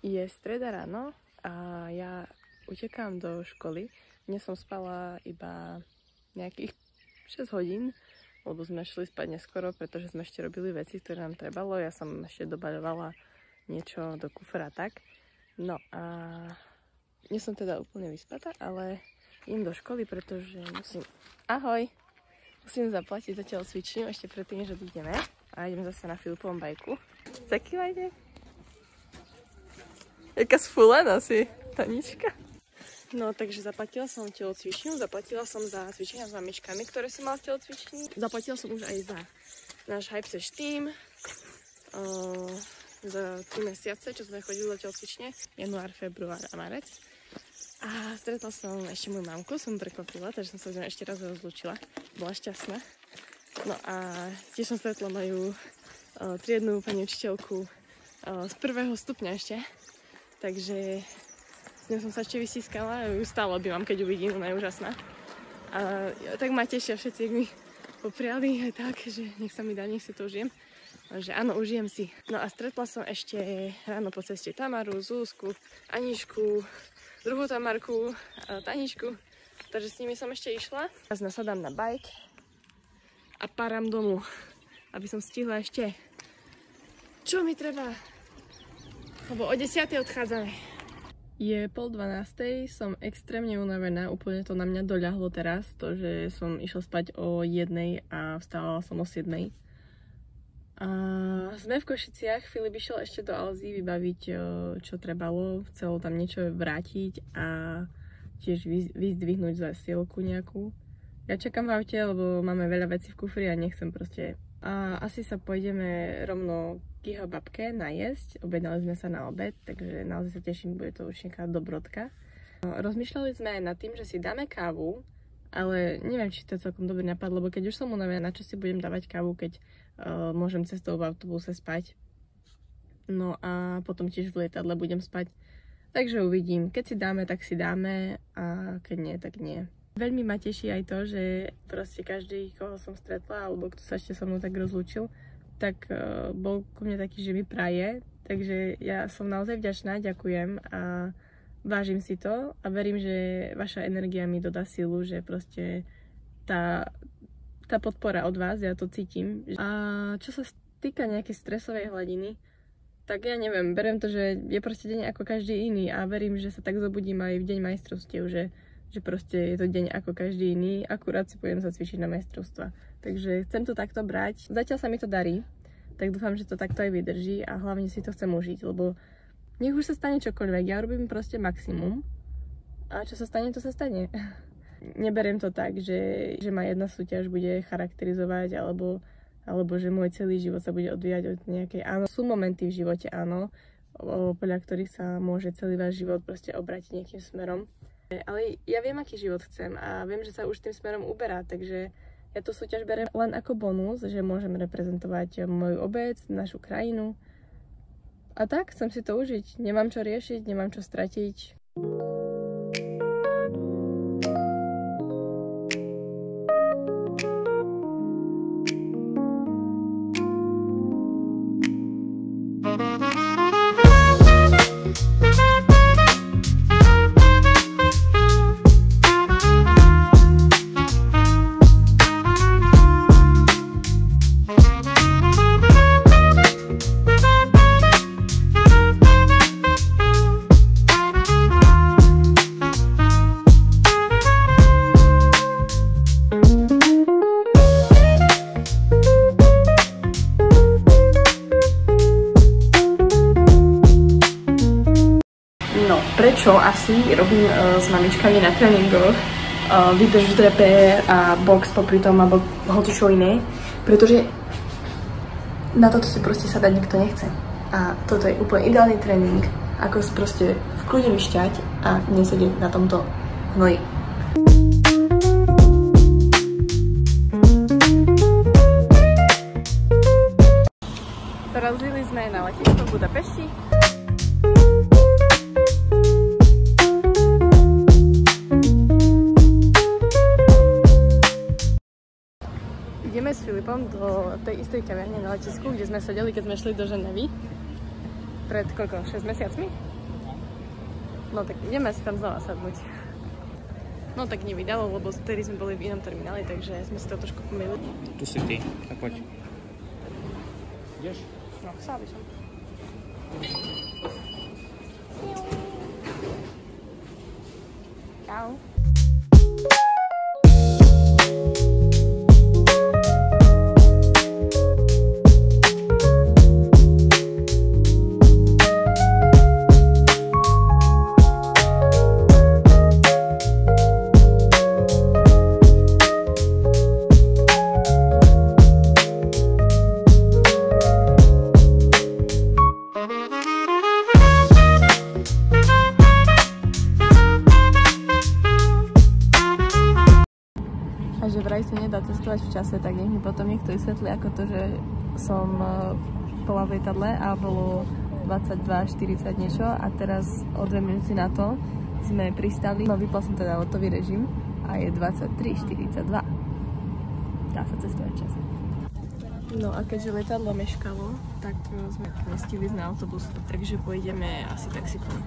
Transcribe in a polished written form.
Je streda ráno a ja utekám do školy. Dnes som spala iba nejakých 6 hodín, lebo sme šli spať neskoro, pretože sme ešte robili veci, ktoré nám trebalo. Ja som ešte dobaľovala niečo do kufra tak. No a nie som teda úplne vyspatá, ale idem do školy, pretože musím... Ahoj! Musím zaplatiť zatiaľ cvičím ešte predtým, že ideme. A ideme zase na Filipovom bajku. Zakývajte! Jaká sfúlená si, Tanička. No, takže zaplatila som telocvičňu, zaplatila som za cvičenia s mamičkami, ktoré som mala v telocvični. Zaplatila som už aj za náš Hypesesh team, za 3 mesiace, čo sme chodili do telocvične, január, február a marec. A stretla som ešte moju mamku, som prekvapila, takže som sa s ňou ešte raz rozlúčila. Bola šťastná. No a tiež som stretla moju triednu pani učiteľku z 1. stupňa ešte. Takže s ňou som sa ešte vysískala, ju stále objímam, keď uvidím, ona je úžasná. A tak ma tešia všetci, jak mi popriali aj tak, že nech sa mi dá, nech si to užijem. Že áno, užijem si. No a stretla som ešte ráno po ceste Tamaru, Zuzku, Aničku, druhú Tamarku, Taničku. Takže s nimi som ešte išla. Teraz nasadám na bike a parám domu, aby som stihla ešte, čo mi treba. Lebo o 10. odchádzame. Je 11:30, som extrémne unavená, úplne to na mňa doľahlo teraz, to, že som išla spať o 1:00 a vstávala som o 7:00. A sme v Košiciach, Filip išiel ešte do Alzy vybaviť, čo trebalo, chcel tam niečo vrátiť a tiež vyzdvihnúť zasielku nejakú. Ja čakám v aute, lebo máme veľa vecí v kufri a nechcem proste. A asi sa pôjdeme rovno k jeho babke najesť. Objednali sme sa na obed, takže naozaj sa teším, bude to určite nejaká dobrodka. Rozmýšľali sme aj nad tým, že si dáme kávu, ale neviem, či to je celkom dobrý nápad, lebo keď už som unavená, na čo si budem dávať kávu, keď môžem cestou v autobuse spať. No a potom tiež v lietadle budem spať. Takže uvidím. Keď si dáme, tak si dáme a keď nie, tak nie. Veľmi ma teší aj to, že proste každý, koho som stretla, alebo kto sa ešte so mnou tak rozlúčil, tak bol ku mne taký, že mi praje. Takže ja som naozaj vďačná, ďakujem a vážim si to a verím, že vaša energia mi dodá silu, že proste tá podpora od vás, ja to cítim. A čo sa týka nejakej stresovej hladiny, tak ja neviem, beriem to, že je proste deň ako každý iný a verím, že sa tak zobudím aj v deň majstrovstiev, že proste je to deň ako každý iný, akurát si pôjdem sa cvičiť na majstrovstva. Takže chcem to takto brať. Zatiaľ sa mi to darí, tak dúfam, že to takto aj vydrží a hlavne si to chcem užiť, lebo nech už sa stane čokoľvek, ja robím proste maximum a čo sa stane, to sa stane. Neberiem to tak, že ma jedna súťaž bude charakterizovať alebo že môj celý život sa bude odvíjať od nejakej, áno, sú momenty v živote, áno, podľa ktorých sa môže celý váš život proste obrátiť nejakým smerom. Ale ja viem, aký život chcem a viem, že sa už tým smerom uberá, takže ja tú súťaž beriem len ako bonus, že môžem reprezentovať moju obec, našu krajinu. A tak, chcem si to užiť. Nemám čo riešiť, nemám čo stratiť. Prečo asi robím s mamičkami na tréningoch výdrž drepe a box popri tom alebo hocičo iné, pretože na toto si proste sadať nikto nechce. A toto je úplne ideálny tréning, ako si proste v kľude vyšťať a nesedieť na tomto hnoji. Dorazili sme na letisko v Budapešti. Ideme s Filipom do tej istej kaviarne na letisku, kde sme sedeli, keď sme šli do Ženevy. Pred koľko? 6 mesiacmi? No tak ideme si tam znova sadnúť. No tak nevydalo, lebo vtedy sme boli v inom termináli, takže sme si to trošku pomýlili. Tu si ty, tak poď. Ideš? No, chcela by som. Čau. A že vraj sa nedá cestovať v čase, tak nech mi potom niekto vysvetlí ako to, že som bola v lietadle a bolo 22:40 niečo a teraz o 2 minúty na to sme pristali. No vypla som teda letový režim a je 23:42. Dá sa cestovať v čase. No a keďže lietadlo meškalo, tak sme nestihli na autobus, takže pôjdeme asi taxikom.